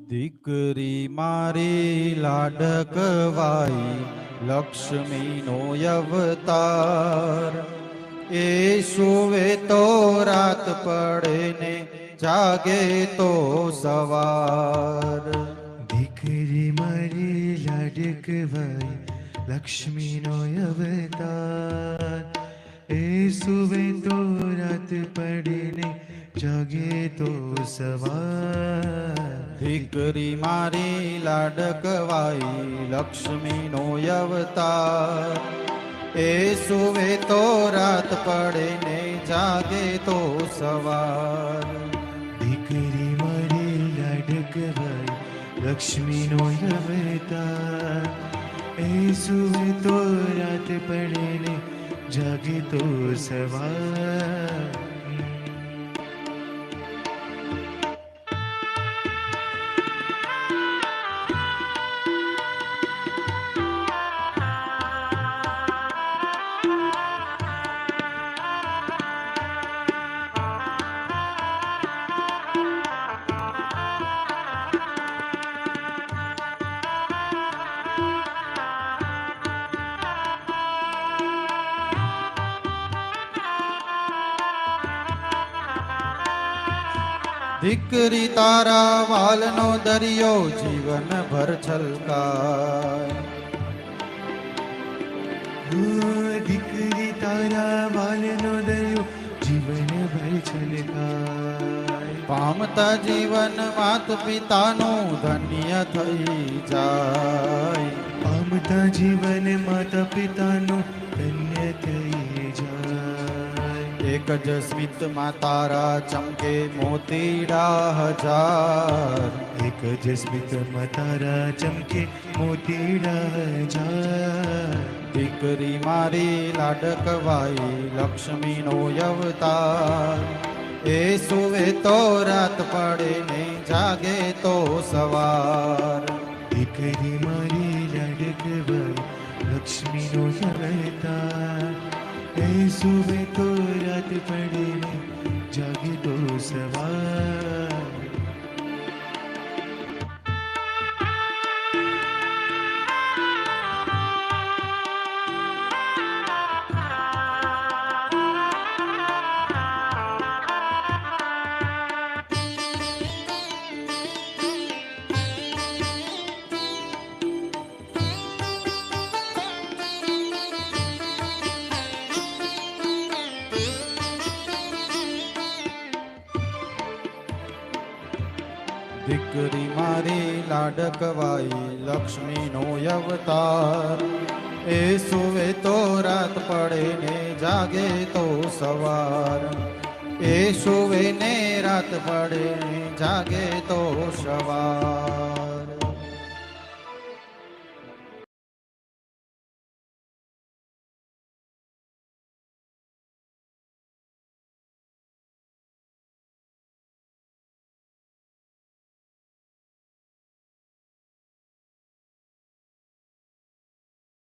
દીકરી મારી લાડકવાઈ લક્ષ્મીનો અવતાર. એ સુવે તો રાત પડે ને જાગે તો સવાર. દીકરી મારી લાડકવાઈ લક્ષ્મીનો અવતાર. એ સુવે તો રાત પડે જાગે તો સવાર. દીકરી મારી લાડકવાઈ લક્ષ્મીનો અવતાર. એ સુવે તો રાત પડે ને જાગે તો સવાર. દીકરી મારી લાડકવાઈ લક્ષ્મીનો અવતાર. એ સુવે તો રાત પડે ને જાગે તો સવાર. દીકરી તારા વાલનો દરિયો જીવન ભર છલકાય. દીકરી તારા વાલનો દરિયો જીવન ભર છલકાય. પામતા જીવન માત પિતાનું ધન્ય થઈ જાય. પામતા જીવન માતા પિતાનું ધન્ય થઈ જાય. એક જ સ્મિતમાં તારા ચમકે મોતીડા હજાર. એક જ સ્મિતમાં તારા ચમકે મોતીડા હજાર. દીકરી મારી લાડકવાઈ લક્ષ્મીનો અવતાર. એ સુવે તો રાત પડે ને જાગે તો સવાર. દીકરી મારી લાડકવાઈ લક્ષ્મીનો અવતાર. એ સુવે તો રાત પડે ને જાગે તો સવાર. દીકરી મારી લાડકવાઈ લક્ષ્મીનો અવતાર. એ સુવે તો રાત પડે ને જાગે તો સવાર. એ સુવે ને રાત પડે ને જાગે તો સવાર.